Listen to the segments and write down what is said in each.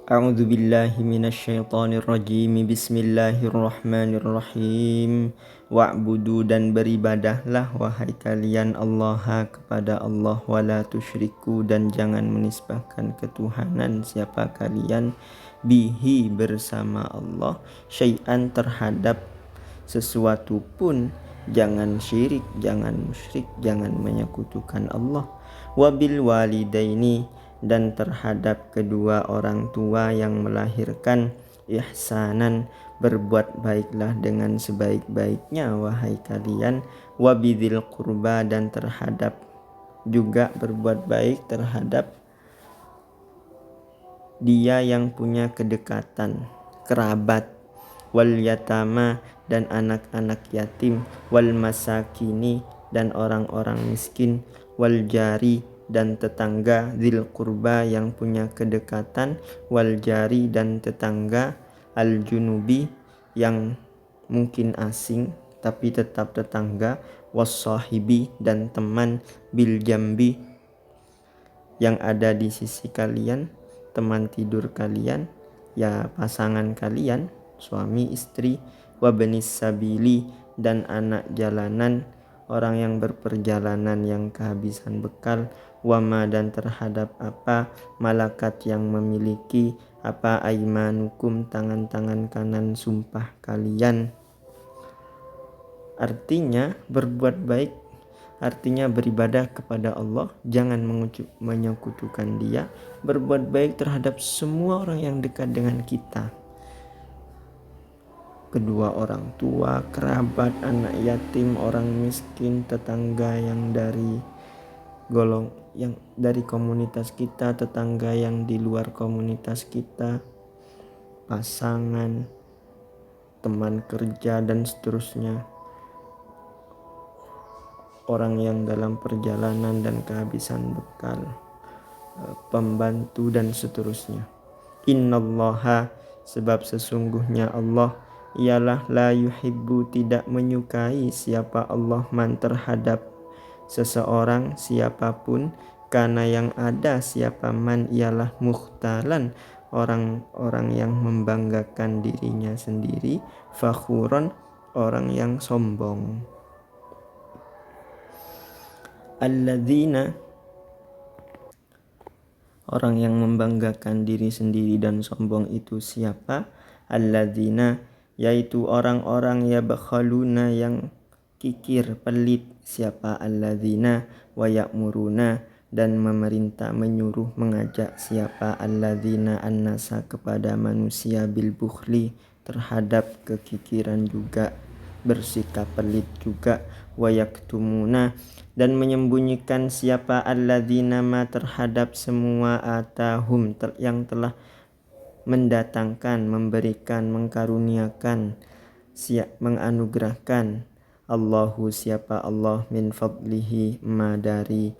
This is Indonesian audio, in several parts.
A'udzu billahi minasyaitonir rajim. Bismillahirrahmanirrahim. Wa'budu, dan beribadahlah wahai kalian Allah kepada Allah, wala tusyriku, dan jangan menisbahkan ketuhanan siapa kalian bihi bersama Allah syai'an terhadap sesuatu pun. Jangan syirik, jangan musyrik, jangan menyekutukan Allah. Wabil walidaini, dan terhadap kedua orang tua yang melahirkan, ihsanan, berbuat baiklah dengan sebaik-baiknya wahai kalian. Wabidil qurba, dan terhadap juga berbuat baik terhadap dia yang punya kedekatan, kerabat. Wal yatama, dan anak-anak yatim. Wal masakini, dan orang-orang miskin. Wal jari, dan tetangga. Dzil qurba, yang punya kedekatan. Wal jari, dan tetangga. Al junubi, yang mungkin asing tapi tetap tetangga. Was sahibi, dan teman. Bil jambi, yang ada di sisi kalian, teman tidur kalian, ya pasangan kalian, suami istri. Wabnis sabili, dan anak jalanan, orang yang berperjalanan yang kehabisan bekal. Wama, dan terhadap apa, malakat, yang memiliki apa, aimanukum, tangan-tangan kanan sumpah kalian. Artinya berbuat baik, artinya beribadah kepada Allah, jangan menyekutukan Dia. Berbuat baik terhadap semua orang yang dekat dengan kita, kedua orang tua, kerabat, anak yatim, orang miskin, tetangga yang dari komunitas kita, tetangga yang di luar komunitas kita, pasangan, teman kerja, dan seterusnya, orang yang dalam perjalanan dan kehabisan bekal, pembantu, dan seterusnya. Innallaha, sebab sesungguhnya Allah, ialah la yuhibbu, tidak menyukai siapa Allah, man, terhadap seseorang siapapun, karena yang ada siapa man, ialah mukhtalan, orang-orang yang membanggakan dirinya sendiri, fakhuron, orang yang sombong. Alladzina, orang yang membanggakan diri sendiri dan sombong itu siapa? Alladzina, yaitu orang-orang yabkhaluna, yang kikir, pelit. Siapa? Alladzina. Wa ya'muruna, dan memerintah, menyuruh, mengajak. Siapa? Alladzina annasa, kepada manusia, bil bukhli, terhadap kekikiran juga, bersikap pelit juga. Wa yaktumuna, dan menyembunyikan. Siapa? Alladzina ma, terhadap semua, atahum, yang telah mendatangkan, memberikan, mengkaruniakan, menganugerahkan. Allahu, siapa Allah, min fadlihi, ma, dari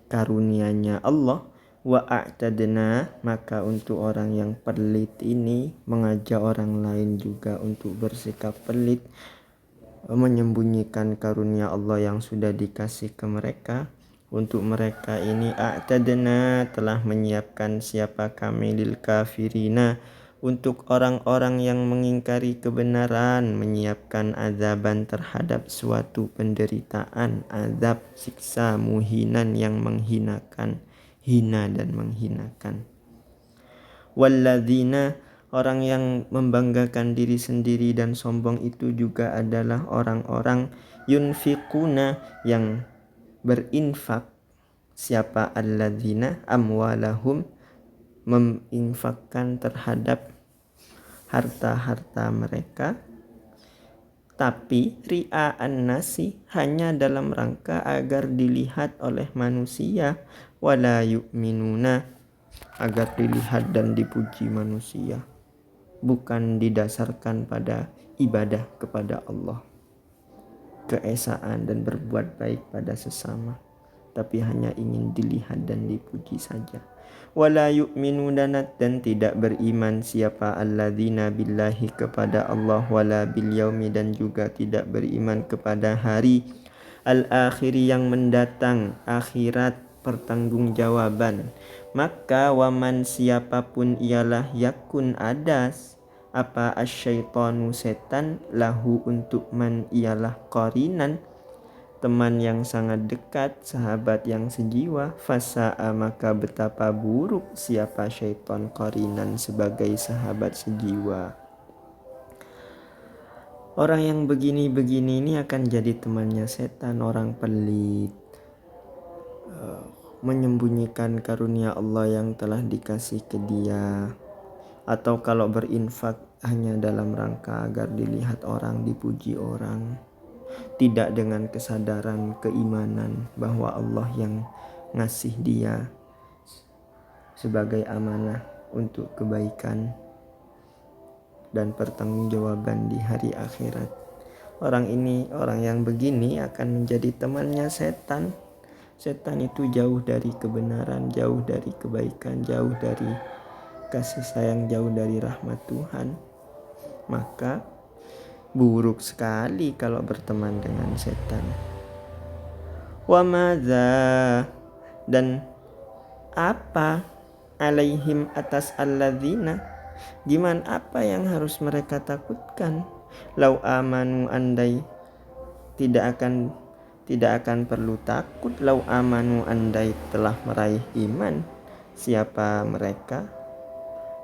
karunianya Allah. Wa a'tadna, maka untuk orang yang pelit ini mengajak orang lain juga untuk bersikap pelit, menyembunyikan karunia Allah yang sudah dikasih ke mereka. Untuk mereka ini a'tadna, telah menyiapkan siapa kami, lil kafirina, untuk orang-orang yang mengingkari kebenaran, menyiapkan azaban, terhadap suatu penderitaan, azab, siksa, muhinan, yang menghinakan, hina dan menghinakan. Walladzina, orang yang membanggakan diri sendiri dan sombong itu juga adalah orang-orang yunfiquna, yang berinfak. Siapa? Alladzina amwalahum, menginfakkan terhadap harta-harta mereka, tapi ria'an nasi, hanya dalam rangka agar dilihat oleh manusia. Wala yu'minuna, agar dilihat dan dipuji manusia, bukan didasarkan pada ibadah kepada Allah, keesaan dan berbuat baik pada sesama, tapi hanya ingin dilihat dan dipuji saja. Wala yu'minuna, dan tidak beriman siapa? Alladzina billahi, kepada Allah. Wala bil yaumi, dan juga tidak beriman kepada hari al-akhiri, yang mendatang, akhirat, pertanggungjawaban. Maka waman siapapun ialah yakun adas apa asyaitonu setan lahu untuk man ialah qarinan teman yang sangat dekat, sahabat yang sejiwa, fasa'a maka betapa buruk siapa syaitan qarinan sebagai sahabat sejiwa. Orang yang begini-begini ini akan jadi temannya setan, orang pelit, menyembunyikan karunia Allah yang telah dikasih ke dia, atau kalau berinfak hanya dalam rangka agar dilihat orang, dipuji orang, tidak dengan kesadaran keimanan bahwa Allah yang ngasih dia sebagai amanah untuk kebaikan dan pertanggungjawaban di hari akhirat. Orang yang begini akan menjadi temannya setan. Setan itu jauh dari kebenaran, jauh dari kebaikan, jauh dari kasih sayang, jauh dari rahmat Tuhan. Maka buruk sekali kalau berteman dengan setan. Wa madza, dan apa alaihim atas alladzina, gimana apa yang harus mereka takutkan? Lau amanu, andai tidak akan perlu takut. Lau amanu, andai telah meraih iman. Siapa mereka?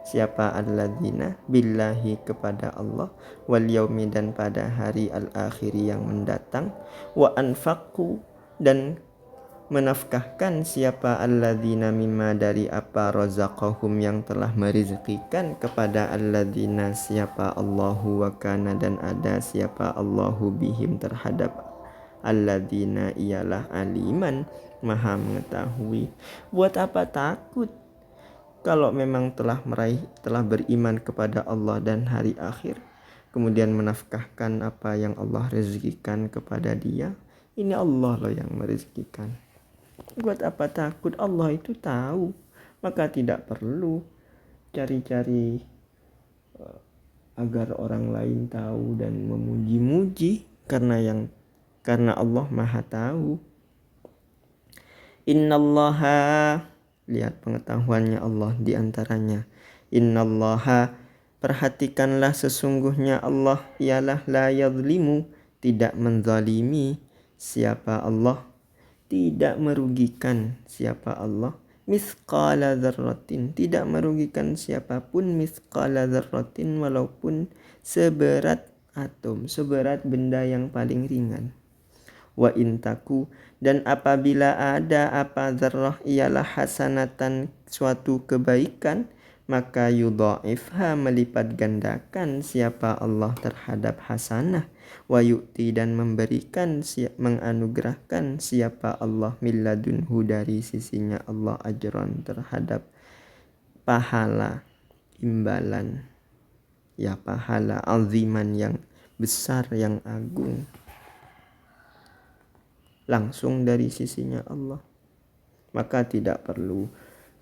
Siapa alladzina? Billahi, kepada Allah, wal yaumi, dan pada hari al-akhiri yang mendatang, wa anfaqu, dan menafkahkan siapa alladzina mimma dari apa razaqahum yang telah merizkikan kepada alladzina siapa Allahu wa kana, dan ada siapa Allahu bihim terhadap alladzina ialah aliman, maha mengetahui. Buat apa takut kalau memang telah beriman kepada Allah dan hari akhir, kemudian menafkahkan apa yang Allah rezekikan kepada dia. Ini Allah loh yang merezekikan. Buat apa takut? Allah itu tahu. Maka tidak perlu cari-cari agar orang lain tahu dan memuji-muji, karena Allah Maha tahu. Innallaha, lihat pengetahuannya Allah di antaranya. Innallaha, perhatikanlah sesungguhnya Allah ialah la yadhlimu, tidak menzalimi. Siapa Allah? Tidak merugikan. Siapa Allah? Mithqala dzarratin, tidak merugikan siapapun. Mithqala dzarratin, walaupun seberat atom, seberat benda yang paling ringan. Wa intaku, dan apabila ada apa dzarrah ialah hasanatan, suatu kebaikan, maka yudha'ifha, melipat gandakan siapa Allah terhadap hasanah. Wa yu'ti, dan memberikan, menganugerahkan siapa Allah milladunhu, dari sisinya Allah, ajran, terhadap pahala, imbalan, ya pahala, aziman, yang besar, yang agung, langsung dari sisinya Allah. Maka tidak perlu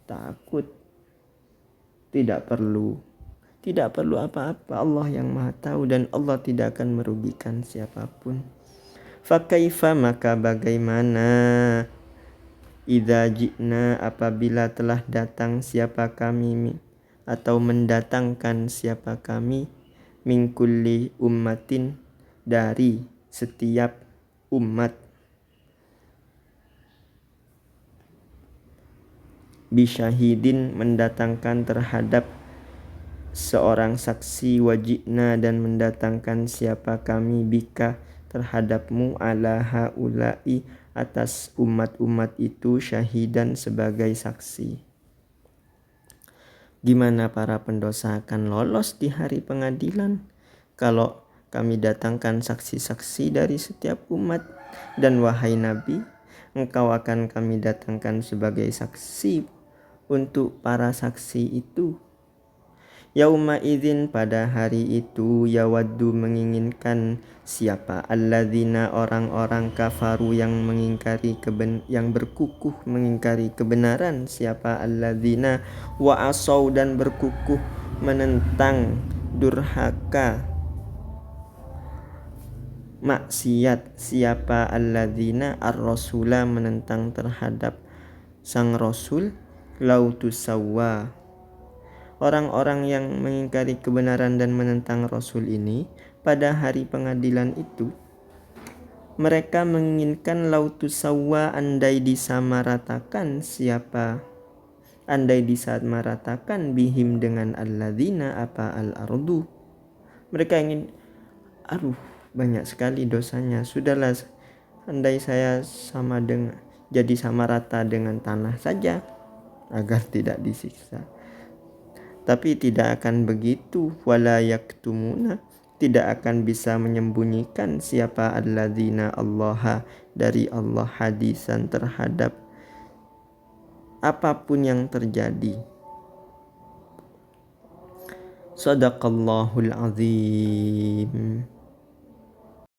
takut, tidak perlu apa-apa. Allah yang Maha tahu, dan Allah tidak akan merugikan siapapun. Fakaifa, maka bagaimana, idza ji'na, apabila telah datang siapa kami, atau mendatangkan siapa kami, min kulli ummatin, dari setiap umat, bisyahidin, mendatangkan terhadap seorang saksi, wajibna, dan mendatangkan siapa kami, bika, terhadapmu, ala haula'i, atas umat-umat itu, syahidan, sebagai saksi. Gimana para pendosa akan lolos di hari pengadilan kalau kami datangkan saksi-saksi dari setiap umat? Dan wahai Nabi, engkau akan kami datangkan sebagai saksi untuk para saksi itu. Yauma idzin, pada hari itu, yawaddu, menginginkan siapa, alladzina, orang-orang, kafaru, yang yang berkukuh mengingkari kebenaran, siapa alladzina, wa asau, dan berkukuh menentang, durhaka, maksiat, siapa alladzina, ar-rasula, menentang terhadap sang rasul, lau tusawwa. Orang-orang yang mengingkari kebenaran dan menentang Rasul ini pada hari pengadilan itu, mereka menginginkan lau tusawwa, andai disamaratakan andai disamaratakan bihim dengan alladzina apa al-ardu. Mereka ingin, aduh banyak sekali dosanya, sudahlah andai saya jadi sama rata dengan tanah saja agar tidak disiksa. Tapi tidak akan begitu, wala yaktumuna, tidak akan bisa menyembunyikan siapa alladzina Allah dari Allah hadisan terhadap apapun yang terjadi. Sadaqallahul azim.